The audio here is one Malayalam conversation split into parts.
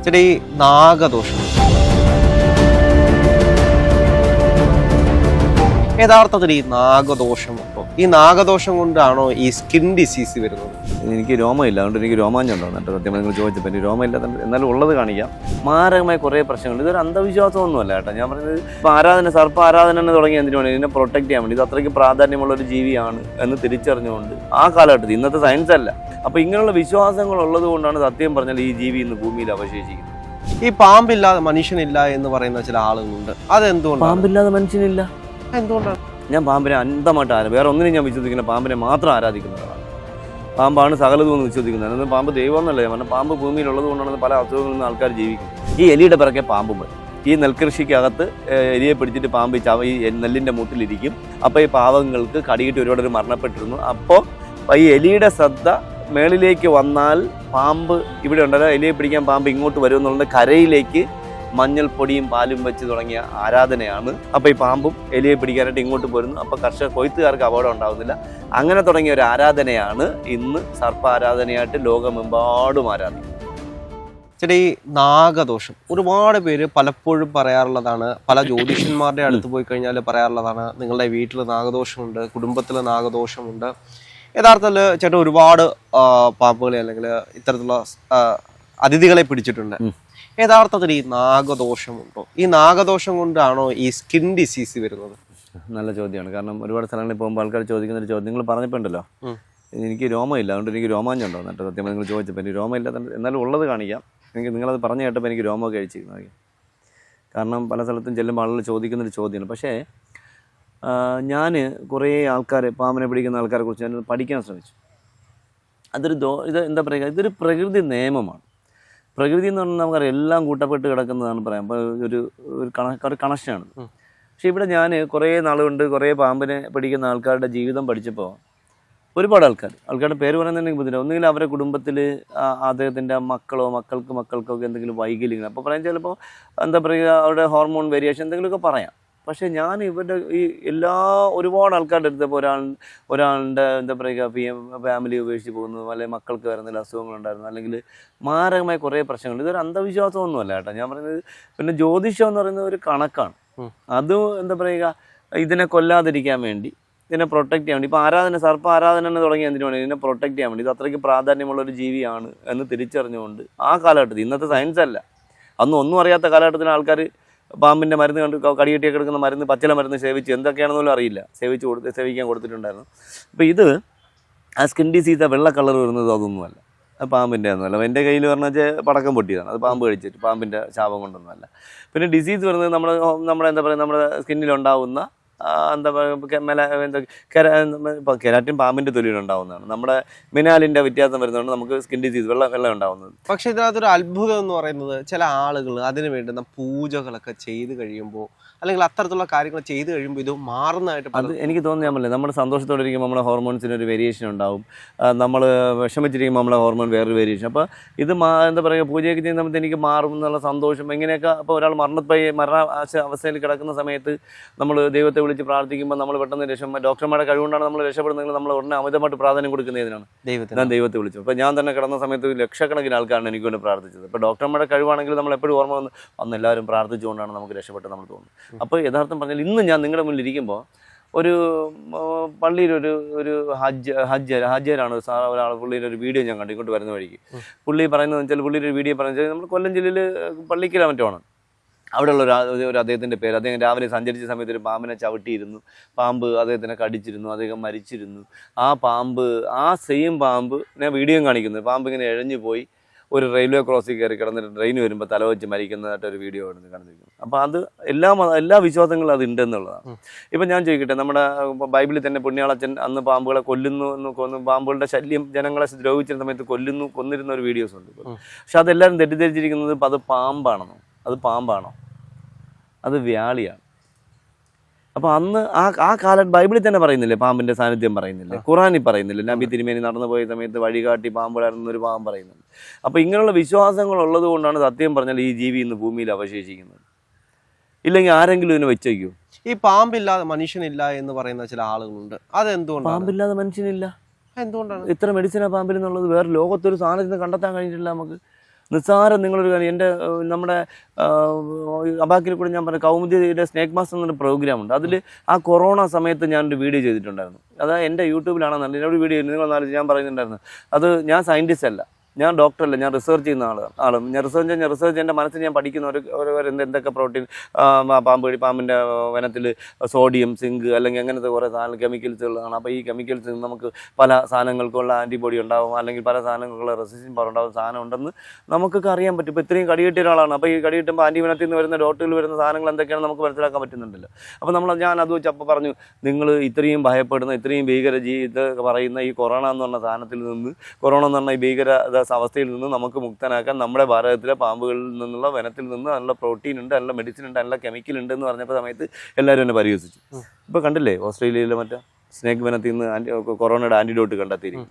ചേട്ടാ ഈ നാഗദോഷം യഥാർത്ഥത്തിൽ ഈ നാഗദോഷം ഈ നാഗദോഷം കൊണ്ടാണോ ഈ സ്കിൻ ഡിസീസ് വരുന്നത്? എനിക്ക് രോമമില്ല, അതുകൊണ്ട് എനിക്ക് രോമാഞ്ചം ഉണ്ടോ സത്യം നിങ്ങൾ ചോദിച്ചപ്പോൾ എനിക്ക് രോമമില്ല. എന്നാലും ഉള്ളത് കാണിക്കാം. മാരകമായ കുറേ പ്രശ്നങ്ങൾ. ഇതൊരു അന്ധവിശ്വാസമൊന്നുമല്ല കേട്ടോ. ഞാൻ പറയുന്നത് ഇപ്പോൾ ആരാധന, സർപ്പ ആരാധന എന്ന് തുടങ്ങി എന്തിനാണ് ഇതിനെ പ്രൊട്ടക്ട് ചെയ്യാൻ വേണ്ടി. ഇത് അത്രയ്ക്ക് പ്രാധാന്യമുള്ള ഒരു ജീവിയാണ് എന്ന് തിരിച്ചറിഞ്ഞുകൊണ്ട് ആ കാലഘട്ടത്തിൽ, ഇന്നത്തെ സയൻസ് അല്ല. അപ്പോൾ ഇങ്ങനെയുള്ള വിശ്വാസങ്ങൾ ഉള്ളത് കൊണ്ടാണ് സത്യം പറഞ്ഞാൽ ഈ ജീവി ഇന്ന് ഭൂമിയിൽ അവശേഷിക്കുന്നത്. ഈ പാമ്പില്ലാതെ മനുഷ്യനില്ല എന്ന് പറയുന്ന ചില ആളുകളുണ്ട്. അതെന്തുകൊണ്ട്? പാമ്പില്ലാതെ മനുഷ്യനില്ല. എന്തുകൊണ്ടാണ്? ഞാൻ പാമ്പിനെ അന്ധമായിട്ട് വേറെ ഒന്നിനും ഞാൻ വിശ്വസിക്കുന്ന പാമ്പിനെ മാത്രം ആരാധിക്കുന്നതാണ്. പാമ്പാണ് സകലതും എന്ന് വിശ്വസിക്കുന്നത്. അതായത് പാമ്പ് ദൈവം എന്നല്ല ഞാൻ പറഞ്ഞാൽ, പാമ്പ് ഭൂമിയിലുള്ളത് കൊണ്ടാണ് പല അസുഖങ്ങളിൽ നിന്ന് ആൾക്കാർ ജീവിക്കുന്നത്. ഈ എലിയുടെ പിറകെ പാമ്പും വരും. ഈ നെൽകൃഷിക്കകത്ത് എലിയെ പിടിച്ചിട്ട് പാമ്പ് ഈ നെല്ലിൻ്റെ മൂട്ടിലിരിക്കും. അപ്പോൾ ഈ പാവങ്ങൾക്ക് കടിയിട്ട് ഒരുപാട് മരണപ്പെട്ടിരുന്നു. അപ്പോൾ ഈ എലിയുടെ ശ്രദ്ധ മേളിലേക്ക് വന്നാൽ പാമ്പ് ഇവിടെ ഉണ്ടല്ലോ, എലിയെ പിടിക്കാൻ പാമ്പ് ഇങ്ങോട്ട് വരും എന്നുള്ളത് കരയിലേക്ക് മഞ്ഞൾപ്പൊടിയും പാലും വെച്ച് തുടങ്ങിയ ആരാധനയാണ്. അപ്പോൾ ഈ പാമ്പും എലിയെ പിടിക്കാനായിട്ട് ഇങ്ങോട്ട് പോരുന്നു. അപ്പോൾ കൊയ്ത്തുകാർക്ക് അപകടം ഉണ്ടാകുന്നില്ല. അങ്ങനെ തുടങ്ങിയ ഒരു ആരാധനയാണ് ഇന്ന് സർപ്പ ആരാധനയായിട്ട് ലോകമെമ്പാടും ആരാധിക്കുന്നത്. ചേട്ടാ ഈ നാഗദോഷം ഒരുപാട് പേര് പലപ്പോഴും പറയാറുള്ളതാണ്. പല ജ്യോതിഷന്മാരുടെ അടുത്ത് പോയി കഴിഞ്ഞാൽ പറയാറുള്ളതാണ്, നിങ്ങളുടെ വീട്ടിൽ നാഗദോഷമുണ്ട്, കുടുംബത്തിൽ നാഗദോഷമുണ്ട്. യഥാർത്ഥത്തിൽ ചേട്ടൻ ഒരുപാട് പാമ്പുകളെ അല്ലെങ്കിൽ ഇത്തരത്തിലുള്ള അതിഥികളെ പിടിച്ചിട്ടുണ്ട്. യഥാർത്ഥത്തിൽ ഈ നാഗദോഷമുണ്ടോ? ഈ നാഗദോഷം കൊണ്ടാണോ ഈ സ്കിൻ ഡിസീസ് വരുന്നത്? നല്ല ചോദ്യമാണ്. കാരണം ഒരുപാട് സ്ഥലങ്ങളിൽ പോകുമ്പോൾ ആൾക്കാർ ചോദിക്കുന്ന ഒരു ചോദ്യം നിങ്ങൾ പറഞ്ഞിട്ടുണ്ടല്ലോ, എനിക്ക് രോമമില്ല, അതുകൊണ്ട് എനിക്ക് രോമാഞ്ചം ഉണ്ടോ എന്നിട്ട് സത്യം നിങ്ങൾ ചോദിച്ചപ്പോൾ എനിക്ക് രോമമില്ല. എന്നാലും ഉള്ളത് കാണിക്കാം. എനിക്ക് നിങ്ങളത് പറഞ്ഞു കേട്ടപ്പോൾ എനിക്ക് രോമമൊക്കെ കഴിച്ചിരിക്കുന്നത്. കാരണം പല സ്ഥലത്തും ചെല്ലുമ്പോൾ ആളുകൾ ചോദിക്കുന്നൊരു ചോദ്യമാണ്. പക്ഷേ ഞാൻ കുറേ ആൾക്കാരെ, പാമ്പിനെ പിടിക്കുന്ന ആൾക്കാരെ കുറിച്ച് ഞാൻ പഠിക്കാൻ ശ്രമിച്ചു. ഇത് എന്താ പറയുക, ഇതൊരു പ്രകൃതി നിയമമാണ്. പ്രകൃതി എന്ന് പറഞ്ഞാൽ നമുക്കറിയാം എല്ലാം കൂട്ടപ്പെട്ട് കിടക്കുന്നതാണ് പറയാം. അപ്പോൾ ഒരു കണക്ഷനാണ്. പക്ഷേ ഇവിടെ ഞാൻ കുറേ നാളുകൊണ്ട് കുറേ പാമ്പിനെ പിടിക്കുന്ന ആൾക്കാരുടെ ജീവിതം പഠിച്ചപ്പോൾ ഒരുപാട് ആൾക്കാരുടെ പേര് പറയുന്നതിന് ബുദ്ധിമുട്ട്. ഒന്നുകിൽ അവരുടെ കുടുംബത്തിൽ അദ്ദേഹത്തിൻ്റെ മക്കൾക്കോ എന്തെങ്കിലും വൈകല്യങ്ങൾ, അപ്പോൾ പറയാൻ ചിലപ്പോൾ എന്താ പറയുക, അവരുടെ ഹോർമോൺ വേരിയേഷൻ എന്തെങ്കിലുമൊക്കെ പറയാം. പക്ഷേ ഞാൻ ഇവരുടെ ഈ ഒരുപാട് ആൾക്കാരുടെ അടുത്തപ്പോൾ ഒരാളുടെ എന്താ പറയുക ഫാമിലി ഉപേക്ഷിച്ച് പോകുന്നു, അല്ലെങ്കിൽ മക്കൾക്ക് വരുന്ന അസുഖങ്ങളുണ്ടായിരുന്നു, അല്ലെങ്കിൽ മാരകമായ കുറേ പ്രശ്നങ്ങൾ. ഇതൊരു അന്ധവിശ്വാസമൊന്നുമല്ല കേട്ടോ. ഞാൻ പറയുന്നത് പിന്നെ ജ്യോതിഷം എന്ന് പറയുന്നത് ഒരു കണക്കാണ്. അത് എന്താ പറയുക, ഇതിനെ കൊല്ലാതിരിക്കാൻ വേണ്ടി, ഇതിനെ പ്രൊട്ടക്ട് ചെയ്യാൻ വേണ്ടി. ഇപ്പോൾ സർപ്പ ആരാധന എന്ന് തുടങ്ങി എന്തിനാണ് ഇതിനെ പ്രൊട്ടക്ട് ചെയ്യാൻ വേണ്ടി. ഇത് അത്രയ്ക്ക് പ്രാധാന്യമുള്ള ഒരു ജീവിയാണ് എന്ന് തിരിച്ചറിഞ്ഞുകൊണ്ട് ആ കാലഘട്ടത്തിൽ, ഇന്നത്തെ സയൻസ് അല്ല, അന്ന് ഒന്നും അറിയാത്ത കാലഘട്ടത്തിന് ആൾക്കാർ പാമ്പിൻ്റെ മരുന്ന് കടികെട്ടിയൊക്കെ എടുക്കുന്ന മരുന്ന്, പച്ചില മരുന്ന് സേവിച്ച് എന്തൊക്കെയാണെന്നൊന്നും അറിയില്ല, സേവിക്കാൻ കൊടുത്തിട്ടുണ്ടായിരുന്നു. അപ്പോൾ ഇത് ആ സ്കിൻ ഡിസീസ്, വെള്ള കളർ വരുന്നത് അതൊന്നുമല്ല, പാമ്പിൻ്റെ ഒന്നുമല്ല. എൻ്റെ കയ്യിൽ പറഞ്ഞാൽ പടക്കം പൊട്ടിയതാണ്, അത് പാമ്പ് കഴിച്ചിട്ട്, പാമ്പിൻ്റെ ശാപം കൊണ്ടൊന്നുമല്ല. പിന്നെ ഡിസീസ് വരുന്നത് നമ്മുടെ എന്താ പറയുക, നമ്മുടെ സ്കിന്നിലുണ്ടാവുന്ന എന്താ പറയുക, ഇപ്പോൾ കെരാറ്റിൻ പാമ്പിൻ്റെ തൊലിയിലുണ്ടാവുന്നതാണ്. നമ്മുടെ മിനാലിൻ്റെ വ്യത്യാസം വരുന്നതുകൊണ്ട് നമുക്ക് സ്കിൻ ഡിസീസ് വെള്ളം ഉണ്ടാവുന്നത്. പക്ഷേ ഇതിനകത്തൊരു അത്ഭുതം എന്ന് പറയുന്നത്, ചില ആളുകൾ അതിന് വേണ്ടുന്ന പൂജകളൊക്കെ ചെയ്ത് കഴിയുമ്പോൾ, അല്ലെങ്കിൽ അത്തരത്തിലുള്ള കാര്യങ്ങൾ ചെയ്ത് കഴിയുമ്പോൾ ഇത് മാറുന്നതായിട്ട് അത് എനിക്ക് തോന്നുന്നു. നമ്മളല്ലേ, നമ്മൾ സന്തോഷത്തോടെ ഇരിക്കുമ്പോൾ നമ്മുടെ ഹോർമോൺസിന് ഒരു വേരിയേഷൻ ഉണ്ടാവും. നമ്മൾ വിഷമിച്ചിരിക്കുമ്പോൾ നമ്മളെ ഹോർമോൺ വേറൊരു വേരിയേഷൻ. അപ്പോൾ ഇത് എന്താ പറയുക, പൂജയൊക്കെ ചെയ്യുന്ന എനിക്ക് മാറും എന്നുള്ള സന്തോഷം എങ്ങനെയൊക്കെ. അപ്പോൾ ഒരാൾ മരണ അവസ്ഥയിൽ കിടക്കുന്ന സമയത്ത് നമ്മൾ ദൈവത്തെ വിളിച്ച് പ്രാർത്ഥിക്കുമ്പോൾ നമ്മൾ പെട്ടെന്ന് ഡോക്ടർമാരുടെ കഴിവുകൊണ്ടാണ് നമ്മൾ രക്ഷപ്പെടുന്നതെങ്കിൽ നമ്മൾ ഉടനെ അമിതമായിട്ട് പ്രാധാന്യം കൊടുക്കുന്നതിനാണ് ഞാൻ ദൈവത്തെ വിളിച്ചു. അപ്പോൾ ഞാൻ തന്നെ കിടന്ന സമയത്ത് ലക്ഷക്കണക്കിന് ആൾക്കാരാണ് എനിക്ക് വേണ്ടി പ്രാർത്ഥിച്ചത്. അപ്പോൾ ഡോക്ടർമാരുടെ കഴിവാണെങ്കിൽ നമ്മൾ എപ്പോഴും ഓർമ്മ വന്ന് എല്ലാവരും പ്രാർത്ഥിച്ചുകൊണ്ടാണ് നമുക്ക് രക്ഷപ്പെട്ട് നമ്മൾ തോന്നുന്നത്. അപ്പോൾ യഥാർത്ഥം പറഞ്ഞാൽ ഇന്ന് ഞാൻ നിങ്ങളുടെ മുന്നിൽ ഇരിക്കുമ്പോൾ ഒരു പള്ളിയിൽ ഒരു ഹജ്ജരാണ് ഒരാൾ, പുള്ളിയുടെ ഒരു വീഡിയോ ഞാൻ കണ്ടിങ്ങോട്ട് വരുന്ന വഴിക്ക് പുള്ളി പറയുന്നത് വെച്ചാൽ, പുള്ളിയുടെ ഒരു വീഡിയോ പറയുന്നത് നമ്മൾ കൊല്ലം ജില്ലയിൽ പള്ളിക്കല മറ്റുമാണ്. അവിടെയുള്ള ഒരു അദ്ദേഹത്തിൻ്റെ പേര്, അദ്ദേഹം രാവിലെ സഞ്ചരിച്ച സമയത്ത് ഒരു പാമ്പിനെ ചവിട്ടിയിരുന്നു, പാമ്പ് അദ്ദേഹത്തിനെ കടിച്ചിരുന്നു, അദ്ദേഹം മരിച്ചിരുന്നു. ആ സെയിം പാമ്പ് ഞാൻ വീഡിയോ കാണിക്കുന്നത്, പാമ്പ് ഇങ്ങനെ എഴഞ്ഞു പോയി ഒരു റെയിൽവേ ക്രോസിൽ കയറി കിടന്നിട്ട് ട്രെയിൻ വരുമ്പോൾ തലവെച്ച് മരിക്കുന്നതായിട്ട് ഒരു വീഡിയോ ആണ് കാണിച്ചിരിക്കുന്നത്. അപ്പോൾ അത് എല്ലാ വിശ്വാസങ്ങളും അത് ഉണ്ടെന്നുള്ളതാണ്. ഇപ്പം ഞാൻ ചോദിക്കട്ടെ, നമ്മുടെ ബൈബിളിൽ തന്നെ പുണ്യാളച്ചൻ അന്ന് പാമ്പുകളെ കൊല്ലുന്നു, പാമ്പുകളുടെ ശല്യം ജനങ്ങളെ ദ്രോഹിച്ചിരുന്ന സമയത്ത് കൊന്നിരുന്ന ഒരു വീഡിയോസ് ഉണ്ട്. പക്ഷെ അതെല്ലാവരും തെറ്റിദ്ധരിച്ചിരിക്കുന്നത് അത് പാമ്പാണെന്നോ, അത് പാമ്പാണോ, അത് വ്യാളിയാണ്. അപ്പോൾ അന്ന് ആ കാലം ബൈബിളിൽ തന്നെ പറയുന്നില്ലേ, പാമ്പിൻ്റെ സാന്നിധ്യം പറയുന്നില്ലേ, ഖുറാനിൽ പറയുന്നില്ലേ, നബി തിരുമേനി നടന്നു പോയ സമയത്ത് വഴികാട്ടി പാമ്പിടായിരുന്ന ഒരു പാമ്പ് പറയുന്നുണ്ട്. അപ്പോൾ ഇങ്ങനെയുള്ള വിശ്വാസങ്ങൾ ഉള്ളത് കൊണ്ടാണ് സത്യം പറഞ്ഞാൽ ഈ ജീവി ഇന്ന് ഭൂമിയിൽ അവശേഷിക്കുന്നത്. ഇല്ലെങ്കിൽ ആരെങ്കിലും ഇതിനെ വെച്ചേക്കൂ? ഈ പാമ്പില്ലാതെ മനുഷ്യനില്ല എന്ന് പറയുന്ന ചില ആളുകളുണ്ട്. അതെന്തുകൊണ്ടാണ്? പാമ്പില്ലാതെ മനുഷ്യനില്ല. എന്തുകൊണ്ടാണ്? ഇത്ര മെഡിസിനാ പാമ്പിൽ എന്നുള്ളത് വേറെ ലോകത്തൊരു സാധനത്തിന് കണ്ടെത്താൻ കഴിഞ്ഞിട്ടില്ല നമുക്ക്. നിസ്സാരം നിങ്ങളൊരു കാര്യം എൻ്റെ നമ്മുടെ അബാക്കിൽ കൂടെ ഞാൻ പറഞ്ഞ കൗമുദിയുടെ സ്നേക് മാസ്റ്റർ എന്നൊരു പ്രോഗ്രാം ഉണ്ട്. അതിൽ ആ കൊറോണ സമയത്ത് ഞാനൊരു വീഡിയോ ചെയ്തിട്ടുണ്ടായിരുന്നു. അത് എൻ്റെ യൂട്യൂബിലാണെന്നല്ല, എന്നോട് വീഡിയോ നിങ്ങൾ ഞാൻ പറയുന്നുണ്ടായിരുന്നു. അത് ഞാൻ സയൻറ്റിസ്റ്റ് അല്ല, ഞാൻ ഡോക്ടറല്ല, ഞാൻ റിസർച്ച് ചെയ്യുന്ന ആളും. ഞാൻ റിസർച്ച് എൻ്റെ മനസ്സിൽ ഞാൻ പഠിക്കുന്ന ഒരു എന്തൊക്കെ പ്രോട്ടീൻ, പാമ്പിൻ്റെ വനത്തിൽ സോഡിയം, സിങ്ക് അല്ലെങ്കിൽ അങ്ങനത്തെ കുറേ സാധനം കെമിക്കൽസുകളാണ്. അപ്പോൾ ഈ കെമിക്കൽസിൽ നിന്ന് നമുക്ക് പല സാധനങ്ങൾക്കുള്ള ആൻറ്റിബോഡി ഉണ്ടാവും, അല്ലെങ്കിൽ പല സാധനങ്ങൾക്കുള്ള റെസിസ്റ്റൻസ് പവർ ഉണ്ടാവും, സാധനം ഉണ്ടെന്ന് നമുക്കൊക്കെ അറിയാൻ പറ്റും. ഇപ്പോൾ ഇത്രയും കടികിട്ടിയ ഒരാളാണ്. അപ്പോൾ ഈ കടികിട്ടുമ്പോൾ ആൻറ്റിവനത്തിൽ നിന്ന് വരുന്ന ഡോട്ടുകൾ വരുന്ന സാധനങ്ങൾ എന്തൊക്കെയാണ് നമുക്ക് മനസ്സിലാക്കാൻ പറ്റുന്നുണ്ടല്ലോ. അപ്പോൾ ഞാൻ അത് വെച്ച് അപ്പോൾ പറഞ്ഞു, നിങ്ങൾ ഇത്രയും ഭയപ്പെടുന്ന, ഇത്രയും ഭീകര ഇത് പറയുന്ന ഈ കൊറോണ എന്ന് പറഞ്ഞ സാധനത്തിൽ നിന്ന്, കൊറോണ എന്ന് പറഞ്ഞ ഈ ഭീകര അവസ്ഥയിൽ നിന്ന് നമുക്ക് മുക്തനാക്കാൻ നമ്മുടെ ഭാരതത്തിലെ പാമ്പുകളിൽ നിന്നുള്ള വനത്തിൽ നിന്ന് നല്ല പ്രോട്ടീൻ ഉണ്ട്, നല്ല മെഡിസിൻ ഉണ്ട്, നല്ല കെമിക്കൽ ഉണ്ട് എന്ന് പറഞ്ഞപ്പോൾ സമയത്ത് എല്ലാവരും എന്നെ പരിഹസിച്ചു. ഇപ്പോൾ കണ്ടില്ലേ ഓസ്ട്രേലിയയിലെ മറ്റേ സ്നേക് വനത്തിൽ നിന്ന് കൊറോണയുടെ ആൻറ്റിഡോട്ട് കണ്ടെത്തിയിരിക്കും.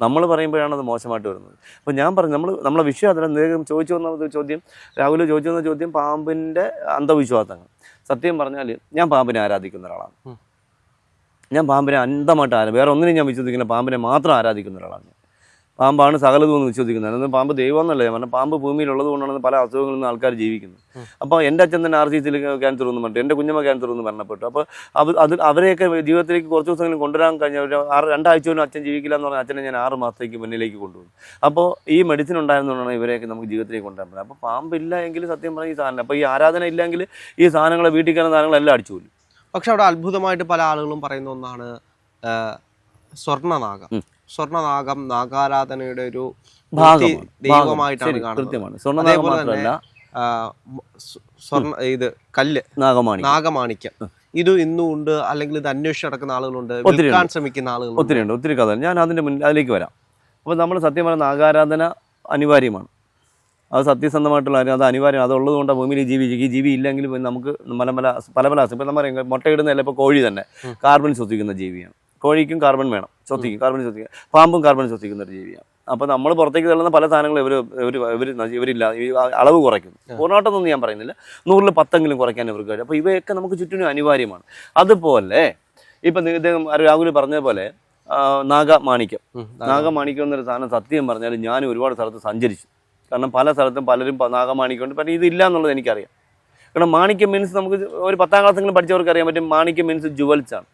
നമ്മൾ പറയുമ്പോഴാണ് അത് മോശമായിട്ട് വരുന്നത്. അപ്പോൾ ഞാൻ പറഞ്ഞു, നമ്മളെ വിഷയം അതിൽ എന്തെങ്കിലും ചോദിച്ചു വന്ന ചോദ്യം, രാഹുൽ ചോദിച്ചു വന്ന ചോദ്യം പാമ്പിൻ്റെ അന്ധവിശ്വാസങ്ങൾ. സത്യം പറഞ്ഞാൽ ഞാൻ പാമ്പിനെ ആരാധിക്കുന്ന ഒരാളാണ്. ഞാൻ പാമ്പിനെ അന്ധമായിട്ട് വേറെ ഒന്നിനും ഞാൻ വിശ്വസിക്കുന്ന, പാമ്പിനെ മാത്രം ആരാധിക്കുന്ന ഒരാളാണ്. പാമ്പാണ് സകലതും എന്ന് വിശ്വസിക്കുന്നത്. അതൊന്നും പാമ്പ് ദൈവമെന്നല്ല ഞാൻ പറഞ്ഞാൽ, പാമ്പ് ഭൂമിയിലുള്ളത് കൊണ്ടാണ് പല അസുഖങ്ങളിൽ നിന്ന് ആൾക്കാർ ജീവിക്കുന്നത്. അപ്പോൾ എൻ്റെ അച്ഛൻ തന്നെ RCCയിൽ ക്യാൻസർ ഒന്നും പറഞ്ഞു, എൻ്റെ കുഞ്ഞമ്മ ക്യാൻസർ ഒന്നും മരണപ്പെട്ടു. അപ്പോൾ അവരെയൊക്കെ ജീവിതത്തിലേക്ക് കുറച്ച് ദിവസമെങ്കിലും കൊണ്ടുവരാൻ കഴിഞ്ഞ 2 ആഴ്ച പോലും അച്ഛൻ ജീവിക്കില്ല എന്ന് പറഞ്ഞാൽ അച്ഛനെ ഞാൻ 6 മാസത്തേക്ക് മുന്നിലേക്ക് കൊണ്ടുപോകും. അപ്പോൾ ഈ മെഡിസിൻ ഉണ്ടായിരുന്നുകൊണ്ടാണ് ഇവരെയൊക്കെ നമുക്ക് ജീവിതത്തിലേക്ക് കൊണ്ടുവരാൻ പറ്റുന്നത്. അപ്പോൾ പാമ്പില്ല എങ്കിൽ സത്യം പറഞ്ഞാൽ ഈ സാധനം, അപ്പോൾ ഈ ആരാധന ഇല്ലെങ്കിൽ ഈ സാധനങ്ങളെ വീട്ടിൽ കയറുന്ന സാധനങ്ങളെല്ലാം അടിച്ചു പോലും. പക്ഷെ അവിടെ അത്ഭുതമായിട്ട് പല ആളുകളും പറയുന്ന ഒന്നാണ് സ്വർണ്ണനാഗം. സ്വർണ്ണനാഗം നാഗാരാധനയുടെ ഒരു ദൈവമായിട്ടാണ് കാണുന്നത്. അതേപോലെ തന്നെ ഇത് കല്ല് നാഗമാണിക്യം, ഇത് ഇന്നും ഉണ്ട്, അല്ലെങ്കിൽ ഇത് അന്വേഷിച്ച് നടക്കുന്ന ആളുകളുണ്ട്, വിൽക്കാൻ ശ്രമിക്കുന്ന ആളുകൾ ഒത്തിരിയുണ്ട്. ഒത്തിരി കഥ ഞാൻ അതിലേക്ക് വരാം. അപ്പോൾ നമ്മൾ സത്യം പറഞ്ഞ നാഗാരാധന അനിവാര്യമാണ്. അത് സത്യസന്ധമായിട്ടുള്ള കാര്യം, അത് അനിവാര്യം. അതുള്ളത് കൊണ്ട് ഭൂമിയിൽ ഈ ജീവി ഇല്ലെങ്കിൽ നമുക്ക് പല ഇപ്പം നമ്മൾ മുട്ടയിടുന്നതല്ല. ഇപ്പോൾ കോഴി തന്നെ കാർബൺ ശ്വസിക്കുന്ന ജീവിയാണ്. കോഴിക്കും കാർബൺ വേണം, കാർബൺ ശ്വസിക്കുക. പാമ്പും കാർബൺ ശ്വസിക്കുന്ന ഒരു ജീവിയാണ്. അപ്പോൾ നമ്മൾ പുറത്തേക്ക് തള്ളുന്ന പല സാധനങ്ങളും ഇവരില്ല, ഈ അളവ് കുറയ്ക്കും. പൂർണ്ണമായിട്ടൊന്നും ഞാൻ പറയുന്നില്ല, 100-ൽ 10 കുറയ്ക്കാൻ ഇവർക്ക് കഴിയും. അപ്പോൾ ഇവയൊക്കെ നമുക്ക് ചുറ്റിനും അനിവാര്യമാണ്. അതുപോലെ ഇപ്പം ഇദ്ദേഹം രാഹുൽ പറഞ്ഞതുപോലെ നാഗമാണിക്യം എന്നൊരു സാധനം സത്യം പറഞ്ഞാൽ ഞാൻ ഒരുപാട് സ്ഥലത്ത് സഞ്ചരിച്ചു. കാരണം പല സ്ഥലത്തും പലരും നാഗമാണിക്യമുണ്ട്, പക്ഷേ ഇതില്ല എന്നുള്ളത് എനിക്കറിയാം. കാരണം മാണിക്യം മീൻസ് നമുക്ക് ഒരു 10ാം ക്ലാസ്സെങ്കിലും പഠിച്ചവർക്ക് അറിയാൻ പറ്റും. മാണിക്യം മീൻസ് ജുവൽസ് ആണ്.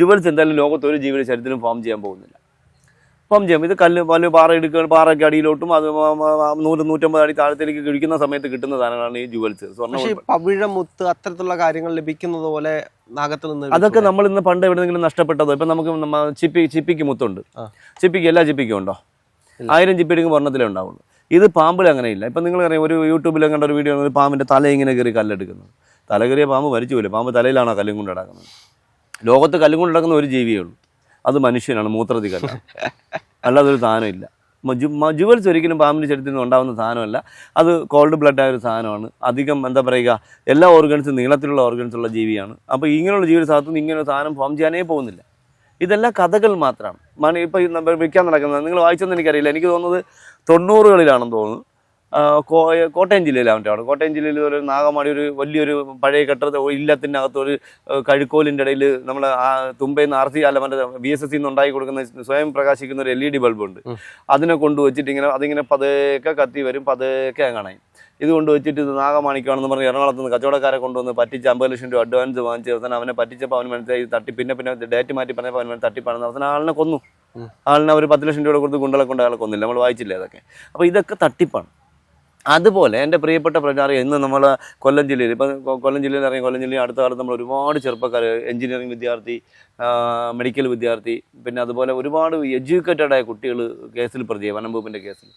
ജുവൽസ് എന്തായാലും ലോകത്ത് ഒരു ജീവിയുടെ ശരീരത്തിലും ഫോം ചെയ്യാൻ പോകുന്നില്ല. ഇത് കല്ല് പാറയ്ക്ക് അടിയിലോട്ടും അത് 100-150 അടി താഴത്തേക്ക് കിഴിക്കുന്ന സമയത്ത് കിട്ടുന്ന സാധനങ്ങളാണ് ഈ ജുവൽസ്. പവിഴമുത്ത് അത്തരത്തിലുള്ള കാര്യങ്ങൾ ലഭിക്കുന്നത് പോലെ നാഗത്തിൽ നിന്ന് അതൊക്കെ നമ്മൾ ഇന്ന് പണ്ട് എവിടെയെങ്കിലും നഷ്ടപ്പെട്ടതോ. ഇപ്പം നമുക്ക് ചിപ്പിക്ക് മുത്തുണ്ട്. എല്ലാ ചിപ്പിക്കും ഉണ്ടോ? 1000 ചിപ്പി എടുക്കുമ്പോൾ ഒരെണ്ണത്തിലേ ഉണ്ടാവുള്ളൂ. ഇത് പാമ്പിൽ അങ്ങനെയില്ല. ഇപ്പം നിങ്ങൾ അറിയാം, ഒരു യൂട്യൂബിൽ കണ്ട ഒരു വീഡിയോ, പാമ്പിൻ്റെ തല ഇങ്ങനെ കയറി കല്ലെടുക്കുന്നത്. തല കയറിയ പാമ്പ് മരിച്ചു പോലും. പാമ്പ് തലയിലാണോ കല്ലും കൊണ്ട് കിടക്കുന്നത്? ലോകത്ത് കല്ലും കൊണ്ട് കിടക്കുന്ന ഒരു ജീവിയേ ഉള്ളൂ, അത് മനുഷ്യനാണ്, മൂത്രത്തിൽ കല്ലാണ്. അല്ലാതൊരു സാധനമില്ല. ജുവൽസ് ഒരിക്കലും പാമ്പിൻ്റെ ശരീരത്തിൽ നിന്ന് ഉണ്ടാകുന്ന സാധനമല്ല. അത് കോൾഡ് ബ്ലഡ് ആയ ഒരു സാധനമാണ്. അധികം എന്താ പറയുക, എല്ലാ ഓർഗൻസും നീളത്തിലുള്ള ഓർഗൻസുള്ള ജീവിയാണ്. അപ്പോൾ ഇങ്ങനെയുള്ള ജീവിയുടെ സ്ഥലത്തുനിന്ന് ഇങ്ങനെ ഒരു സാധനം ഫോം ചെയ്യാനേ പോകുന്നില്ല. ഇതെല്ലാം കഥകൾ മാത്രമാണ്. ഇപ്പോൾ വിൽക്കാൻ നടക്കുന്നത് നിങ്ങൾ വായിച്ചെന്ന് എനിക്കറിയില്ല. എനിക്ക് തോന്നുന്നത് 90കളിലാണെന്ന് തോന്നുന്നു. കോട്ടയം ജില്ലയിലാണ്. കോട്ടയം ജില്ലയിൽ ഒരു നാഗമാടി ഒരു വലിയൊരു പഴയ കെട്ടിടത്തെ ഇല്ലത്തിൻ്റെ അകത്തൊരു കഴുക്കോലിൻ്റെ ഇടയിൽ നമ്മൾ തുമ്പയിൽ നിന്ന് RC അല്ല മറ്റേ VSSC ഉണ്ടാക്കി കൊടുക്കുന്ന സ്വയം പ്രകാശിക്കുന്ന ഒരു LED ബൾബുണ്ട്. അതിനെ കൊണ്ടുവച്ചിട്ട് അതിങ്ങനെ പതുക്കെ കത്തി വരും, പതുക്കെ കാണാൻ. ഇത് കൊണ്ടുവച്ചിട്ട് ഇത് നാഗമാണിക്കാണെന്ന് പറഞ്ഞ് എറണാകുളത്ത് നിന്ന് കച്ചവടക്കാരെ കൊണ്ടുവന്ന് പറ്റിച്ച് 50 ലക്ഷം രൂപ അഡ്വാൻസ് വാങ്ങിച്ച് അവസാനം അവനെ പറ്റിച്ചപ്പോൾ അവന് മനസ്സിലായി പിന്നെ ഡേറ്റ് മാറ്റി പറഞ്ഞപ്പോൾ അവന് തട്ടിപ്പാണെന്ന്. അവസാനം ആളിനെ കൊന്നു. ആളിനെ ഒരു 10 ലക്ഷം രൂപ കൊടുത്ത് ഗുണ്ടകളെ കൊണ്ട് അയാളെ കൊന്നില്ല. നമ്മൾ വായിച്ചില്ലേ അതൊക്കെ? അപ്പോൾ ഇതൊക്കെ തട്ടിപ്പാണ്. അതുപോലെ എൻ്റെ പ്രിയപ്പെട്ട പ്രചാരം ഇന്ന് നമ്മൾ കൊല്ലം ജില്ലയിൽ കൊല്ലം ജില്ലയിൽ അടുത്ത കാലത്ത് നമ്മൾ ഒരുപാട് ചെറുപ്പക്കാർ, എഞ്ചിനീയറിംഗ് വിദ്യാർത്ഥി, മെഡിക്കൽ വിദ്യാർത്ഥി, പിന്നെ അതുപോലെ ഒരുപാട് എഡ്യൂക്കേറ്റഡ് ആയ കുട്ടികൾ കേസിൽ പ്രതിയായി, വനം വകുപ്പിൻ്റെ കേസിൽ.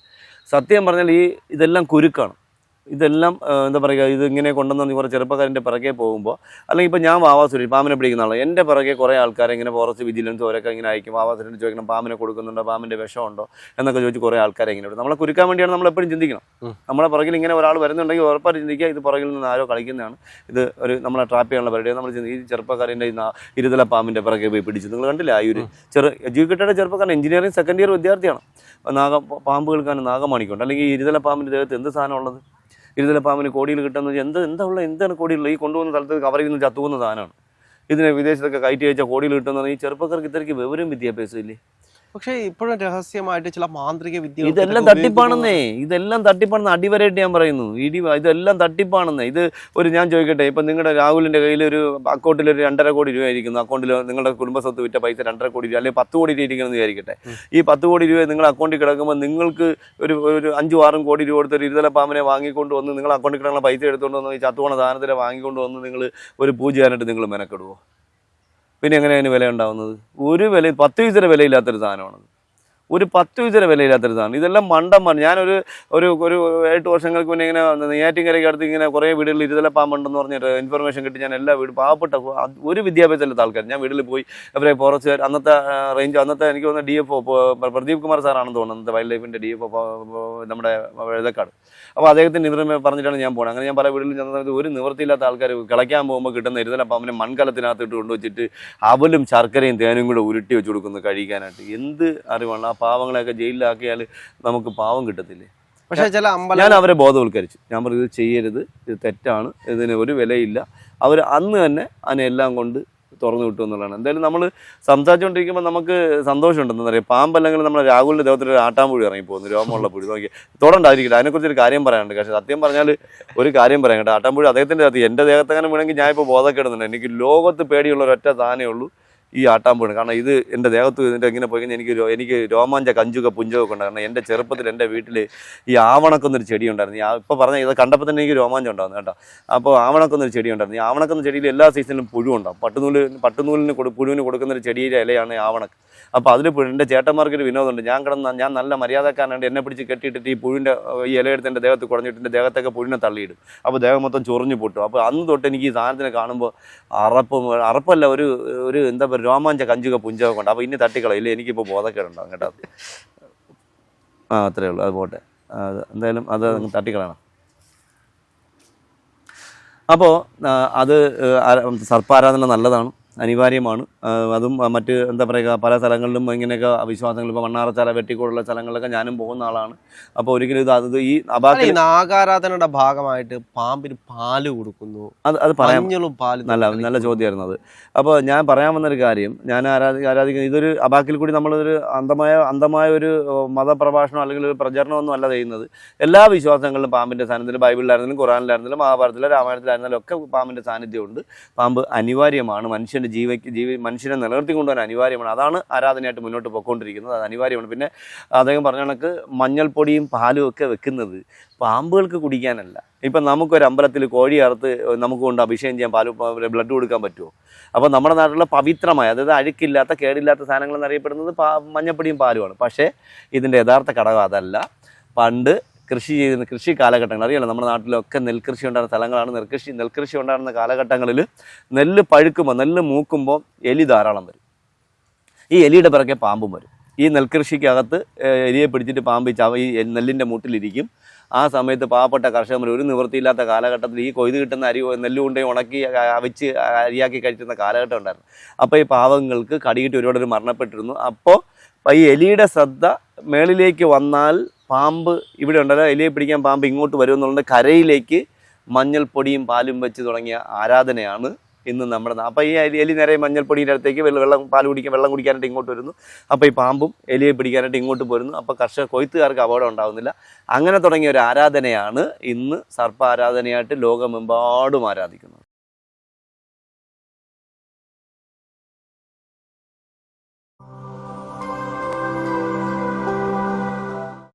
സത്യം പറഞ്ഞാൽ ഇതെല്ലാം കുരുക്കാണ്. ഇതെല്ലാം എന്താ പറയുക, ഇതിങ്ങനെ കൊണ്ടുവന്ന് കുറേ ചെറുപ്പക്കാരൻ്റെ പിറകെ പോകുമ്പോൾ, അല്ലെങ്കിൽ ഇപ്പോൾ ഞാൻ വാവാസുരേഷ് പാമ്പിനെ പിടിക്കുന്ന ആളാണ്, എൻ്റെ പിറകെ കുറേ ആൾക്കാരെ ഇങ്ങനെ ഫോറസ്റ്റ് വിജിലൻസ് അവരൊക്കെ ഇങ്ങനെ അയക്കും. വാവാസുരേഷ് ചോദിക്കണം പാമ്പിനെ കൊടുക്കുന്നുണ്ടോ, പാമ്പിൻ്റെ വിഷമുണ്ടോ എന്നൊക്കെ ചോദിച്ച് കുറേ ആൾക്കാരെ ഇങ്ങനെ വിടും. നമ്മളെ കുരുക്കാൻ വേണ്ടിയാണ് നമ്മൾ എപ്പോഴും ചിന്തിക്കണം. നമ്മളെ പുറകിൽ ഇങ്ങനെ ഒരാൾ വരുന്നുണ്ടെങ്കിൽ ഉറപ്പായിട്ട് ചിന്തിക്കുക, ഇത് പുറകിൽ നിന്ന് ആരോ കളിക്കുന്നതാണ്, ഇത് ഒരു നമ്മളെ ട്രാപ്പ് ചെയ്യാനുള്ള പരിപാടിയാണ്. നമ്മൾ ഈ ചെറുപ്പക്കാരൻ്റെ ഇരുതല പാമ്പിൻ്റെ പിറകെ പോയി പിടിച്ചു. നിങ്ങൾ കണ്ടില്ല, ആ ഒരു എഡ്യൂക്കേറ്റഡ് ചെറുപ്പക്കാരൻ എഞ്ചിനീയറിംഗ് സെക്കൻഡ് ഇയർ വിദ്യാർത്ഥിയാണ്. പാമ്പുകൾക്കാണ് നാഗമാണിക്കുണ്ട്. അല്ലെങ്കിൽ ഈ ഇരുതല പാമ്പിൻ്റെ ദേഹത്ത് എന്ത് സാധനം ഉള്ളത്? ഇരുതല പാമ്പിന് കോടിയിൽ കിട്ടുന്നത് എന്താണ് കോടിയുള്ളത്? ഈ കൊണ്ടുപോകുന്ന സ്ഥലത്ത് കവറിൽ നിന്ന് ചത്തുപോകുന്ന സാധനമാണ്. ഇതിനെ വിദേശത്തൊക്കെ കയറ്റി അയച്ചാൽ കോടിയിൽ കിട്ടുന്നത്. ഈ ചെറുപ്പക്കാർക്ക് ഇത്രയ്ക്ക് വിവരം വിദ്യാഭ്യാസം ഇല്ലേ? പക്ഷേ ഇപ്പോഴും രഹസ്യമായിട്ട് ചില മാന്ത്രിക വിദ്യകൾ ഇതെല്ലാം തട്ടിപ്പാണെന്നേ, ഇതെല്ലാം തട്ടിപ്പാണെന്ന് അടിവരായിട്ട് ഞാൻ പറയുന്നു. ഇതെല്ലാം തട്ടിപ്പാണെന്നേ. ഇത് ഞാൻ ചോദിക്കട്ടെ, ഇപ്പം നിങ്ങളുടെ രാഹുലിൻ്റെ കയ്യിൽ ഒരു അക്കൗണ്ടിൽ ഒരു 2.5 കോടി രൂപ ഇരിക്കുന്നു, അക്കൗണ്ടിൽ നിങ്ങളുടെ കുടുംബസ്വത്ത് വിറ്റ പൈസ 2.5 കോടി രൂപ അല്ലെങ്കിൽ 10 കോടി രൂപ ഇരിക്കണമെന്ന് വിചാരിക്കട്ടെ. ഈ 10 കോടി രൂപ നിങ്ങളുടെ അക്കൗണ്ടിൽ കിടക്കുമ്പോൾ നിങ്ങൾക്ക് ഒരു 5-6 കോടി രൂപ കൊടുത്തൊരു ഇരുതല പാമ്പിനെ വാങ്ങിക്കൊണ്ട് വന്ന് നിങ്ങൾ അക്കൗണ്ടിൽ കിടക്കുന്ന പൈസ എടുത്തുകൊണ്ട് വന്ന് ഈ ചത്തുപോണ സാധനത്തിനെ വാങ്ങിക്കൊണ്ട് വന്ന് നിങ്ങൾ ഒരു പൂജ ചെയ്യാനായിട്ട് നിങ്ങൾ മെനക്കെടുവോ? പിന്നെ എങ്ങനെ അതിന് വില ഉണ്ടാവുന്നത്? ഒരു വില 10 പൈസയുടെ വിലയില്ലാത്തൊരു സാധനമാണത്. ഒരു 10 പൈസയുടെ വിലയില്ലാത്തൊരു സാധനം. ഇതെല്ലാം മണ്ടന്മാർ. ഞാനൊരു 8 വർഷങ്ങൾക്ക് മുന്നേ ഇങ്ങനെ നെയ്യാറ്റിൻകരയ്ക്ക് അടുത്ത് ഇങ്ങനെ കുറേ വീടുകളിൽ ഇരുതല പാമ്പുണ്ടെന്ന് പറഞ്ഞിട്ട് ഇൻഫർമേഷൻ കിട്ടി. ഞാൻ എല്ലാ വീടും പാവപ്പെട്ട ഒരു വിദ്യാഭ്യാസമില്ലാത്ത ആൾക്കാർ ഞാൻ വീട്ടിൽ പോയി അവരെ ഫോറസ്റ്റുകാർ അന്നത്തെ റേഞ്ച് എനിക്ക് തോന്നുന്ന DFO പ്രദീപ് കുമാർ സാറാണെന്ന് തോന്നുന്നു, അന്നത്തെ വൈൽഡ് ലൈഫിൻ്റെ DFO നമ്മുടെ എഴുതക്കാട്. അപ്പോൾ അദ്ദേഹത്തിൻ്റെ ഇൻഫർമേഷൻ പറഞ്ഞിട്ടാണ് ഞാൻ പോകുന്നത്. അങ്ങനെ ഞാൻ പല വീടുകളിൽ ചെന്ന സമയത്ത് ഒരു നിവൃത്തിയില്ലാത്ത ആൾക്കാർ കിളയ്ക്കാൻ പോകുമ്പോൾ കിട്ടുന്ന ഇരുതല പാമ്പിനെ മൺകലത്തിനകത്ത് ഇട്ട് കൊണ്ടുവച്ചിട്ട് അവലും ശർക്കരയും തേനും കൂടെ ഉരുട്ടി വെച്ച് കൊടുക്കുന്നു കഴിക്കാനായിട്ട്. എന്ത് അറിവാണ്? ആ പാവങ്ങളെയൊക്കെ ജയിലിലാക്കിയാൽ നമുക്ക് പാവം കിട്ടത്തില്ലേ? പക്ഷേ ചില ഞാൻ അവരെ ബോധവൽക്കരിച്ചു. ഞാൻ പറഞ്ഞു ഇത് ചെയ്യരുത്, ഇത് തെറ്റാണ്, ഇതിന് ഒരു വിലയില്ല. അവർ അന്ന് തന്നെ അതിനെല്ലാം കൊണ്ട് തുറന്നു വിട്ടു എന്നുള്ളതാണ്. എന്തായാലും നമ്മൾ സംസാരിച്ചുകൊണ്ടിരിക്കുമ്പോൾ നമുക്ക് സന്തോഷമുണ്ടെന്ന് പറയാം. പാമ്പല്ലെങ്കിൽ നമ്മുടെ രാഹുലിൻ്റെ ദേഹത്തിൽ ഒരു ആട്ടാമ്പുഴി ഇറങ്ങി പോകുന്നു, രോമമുള്ള പുഴി. നോക്കി തൊടണ്ടായിരിക്കില്ല. അതിനെക്കുറിച്ചൊരു കാര്യം പറയാനുണ്ട്. പക്ഷേ സത്യം പറഞ്ഞാൽ ഒരു കാര്യം പറയാം കേട്ടോ, ആട്ടാമ്പുഴി അദ്ദേഹത്തിൻ്റെ ദേഹത്ത് എൻ്റെ ദേഹത്തങ്ങനെ വേണമെങ്കിൽ ഞാൻ ഇപ്പോൾ ബോധക്കേടുന്നുണ്ട്. എനിക്ക് ലോകത്ത് പേടിയുള്ള ഒരൊറ്റ സാധനമേ ഉള്ളൂ, ഈ ആട്ടാമ്പൂണ്. കാരണം ഇത് എൻ്റെ ദേഹത്ത് ഇതിൻ്റെ ഇങ്ങനെ പോയി കഴിഞ്ഞാൽ എനിക്ക് രോമാഞ്ച കഞ്ചുക പുഞ്ചൊക്കെ ഉണ്ട്. കാരണം എൻ്റെ ചെറുപ്പത്തിൽ എൻ്റെ വീട്ടിൽ ഈ ആവണക്കൊന്നൊരു ചെടി ഉണ്ടായിരുന്നു. ഇപ്പോൾ പറഞ്ഞ ഇത് കണ്ടപ്പോൾ തന്നെ എനിക്ക് രോമാഞ്ചം ഉണ്ടാകുന്നു കേട്ടോ. അപ്പോൾ ആവണക്കൊന്നൊരു ചെടി ഉണ്ടായിരുന്നു. ഈ ആവണക്കൊന്ന ചെടിയിൽ എല്ലാ സീസണിലും പുഴു ഉണ്ടാവും. പട്ടുനൂലിന് പുഴുവിന് കൊടുക്കുന്നൊരു ചെടിയുടെ ഇലയാണ് ആവണക്ക്. അപ്പോൾ അതിൽ എൻ്റെ ചേട്ടന്മാർക്കൊരു വിനോദമുണ്ട്. ഞാൻ നല്ല മര്യാദക്കാരനായിട്ട് എന്നെ പിടിച്ച് കെട്ടിയിട്ടിട്ട് ഈ പുഴുവിൻ്റെ ഈ ഇലയെടുത്ത് എൻ്റെ ദേഹത്ത് കുടഞ്ഞിട്ട് എൻ്റെ ദേഹത്തൊക്കെ പുഴുവിനെ തള്ളിയിടും. അപ്പോൾ ദേഹം മൊത്തം ചൊറിഞ്ഞു പൊട്ടും. അപ്പോൾ അന്ന് തൊട്ട് എനിക്ക് ഈ സാധനത്തിനെ കാണുമ്പോൾ അറപ്പല്ല ഒരു എന്താ പറയുക രോമാഞ്ച കഞ്ചുക പുഞ്ചക കൊണ്ട്. അപ്പോൾ ഇനി തട്ടിക്കളയില്ല, എനിക്കിപ്പോൾ ബോധക്കേടുണ്ടാകും കേട്ടോ. അത്രയേ ഉള്ളൂ, അത് പോട്ടെ. എന്തായാലും അത് തട്ടിക്കളയണം. അപ്പോൾ അത് സർപ്പാരാധന നല്ലതാണ്, അനിവാര്യമാണ്. അതും മറ്റ് എന്താ പറയുക പല സ്ഥലങ്ങളിലും ഇങ്ങനെയൊക്കെ വിശ്വാസങ്ങൾ, ഇപ്പോൾ മണ്ണാറച്ചാല വെട്ടിക്കോടുള്ള സ്ഥലങ്ങളിലൊക്കെ ഞാനും പോകുന്ന ആളാണ്. അപ്പോൾ ഒരിക്കലും അത് ഈ നാഗാരാധനയുടെ ഭാഗമായിട്ട് പാമ്പിന് പാല് കൊടുക്കുന്നു, അത് പറയാം. നല്ല ചോദ്യമായിരുന്നു അത്. അപ്പോൾ ഞാൻ പറയാൻ വന്നൊരു കാര്യം, ഞാൻ ആരാധിക്കുന്ന ഇതൊരു അബാക്കിൽ കൂടി നമ്മളൊരു അന്ധമായ ഒരു മതപ്രഭാഷണം അല്ലെങ്കിൽ ഒരു പ്രചരണമൊന്നും അല്ല ചെയ്യുന്നത്. എല്ലാ വിശ്വാസങ്ങളിലും പാമ്പിൻ്റെ സാന്നിധ്യം, ബൈബിളിലായിരുന്നാലും ഖുറാനിലായിരുന്നാലും മഹാഭാരതത്തിലും രാമായണത്തിലായിരുന്നാലും ഒക്കെ പാമ്പിൻ്റെ സാന്നിധ്യമുണ്ട്. പാമ്പ് അനിവാര്യമാണ്, മനുഷ്യൻ്റെ മനുഷ്യനെ നിലനിർത്തിക്കൊണ്ടുവരാൻ അനിവാര്യമാണ്. അതാണ് ആരാധനയായിട്ട് മുന്നോട്ട് പോയിക്കൊണ്ടിരിക്കുന്നത്, അത് അനിവാര്യമാണ്. പിന്നെ അദ്ദേഹം പറഞ്ഞ കണക്ക് മഞ്ഞൾപ്പൊടിയും പാലും ഒക്കെ വെക്കുന്നത് പാമ്പുകൾക്ക് കുടിക്കാനല്ല. ഇപ്പം നമുക്കൊരു അമ്പലത്തിൽ കോഴി അറുത്ത് നമുക്ക് കൊണ്ട് അഭിഷേകം ചെയ്യാൻ ബ്ലഡ് കൊടുക്കാൻ പറ്റുമോ? അപ്പോൾ നമ്മുടെ നാട്ടിലുള്ള പവിത്രമായ, അതായത് അഴുക്കില്ലാത്ത കേടില്ലാത്ത സാധനങ്ങൾ എന്നറിയപ്പെടുന്നത് മഞ്ഞൾപ്പൊടിയും പാലുമാണ്. പക്ഷേ ഇതിൻ്റെ യഥാർത്ഥ ഘടകം അതല്ല. പണ്ട് കൃഷി കാലഘട്ടങ്ങൾ അറിയാലോ, നമ്മുടെ നാട്ടിലൊക്കെ നെൽകൃഷി ഉണ്ടായിരുന്ന സ്ഥലങ്ങളാണ്. നെൽകൃഷി ഉണ്ടായിരുന്ന കാലഘട്ടങ്ങളിൽ നെല്ല് പഴുക്കുമ്പോൾ, നെല്ല് മൂക്കുമ്പോൾ എലി ധാരാളം വരും. ഈ എലിയുടെ പിറകെ പാമ്പും വരും. ഈ നെൽകൃഷിക്കകത്ത് എലിയെ പിടിച്ചിട്ട് പാമ്പ് ഈ നെല്ലിൻ്റെ മൂട്ടിലിരിക്കും. ആ സമയത്ത് പാവപ്പെട്ട കർഷകർ ഒരു നിവൃത്തിയില്ലാത്ത കാലഘട്ടത്തിൽ ഈ കൊയ്ത് കിട്ടുന്ന നെല്ല് കൊണ്ടേ ഉണക്കി അവിച്ച് അരിയാക്കി കഴിക്കുന്ന കാലഘട്ടം ഉണ്ടായിരുന്നു. അപ്പോൾ ഈ പാവങ്ങൾക്ക് കടിയിട്ട് ഒരുപാട് മരണപ്പെട്ടിരുന്നു. അപ്പോൾ ഈ എലിയുടെ ശ്രദ്ധ മേളിലേക്ക് വന്നാൽ പാമ്പ് ഇവിടെ ഉണ്ടല്ലോ, എലിയെ പിടിക്കാൻ പാമ്പ് ഇങ്ങോട്ട് വരുമെന്നുള്ളത് കരയിലേക്ക് മഞ്ഞൾപ്പൊടിയും പാലും വെച്ച് തുടങ്ങിയ ആരാധനയാണ് ഇന്ന് നമ്മുടെ. അപ്പോൾ ഈ എലി നേരെ മഞ്ഞൾപ്പൊടിയുടെ അടുത്തേക്ക് വെള്ളം കുടിക്കാനായിട്ട് ഇങ്ങോട്ട് വരുന്നു. അപ്പോൾ ഈ പാമ്പും എലിയെ പിടിക്കാനായിട്ട് ഇങ്ങോട്ട് പോരുന്നു. അപ്പോൾ കൊയ്ത്തുകാർക്ക് അപകടം ഉണ്ടാകുന്നില്ല. അങ്ങനെ തുടങ്ങിയ ഒരു ആരാധനയാണ് ഇന്ന് സർപ്പ ആരാധനയായിട്ട് ലോകമെമ്പാടും ആരാധിക്കുന്നത്.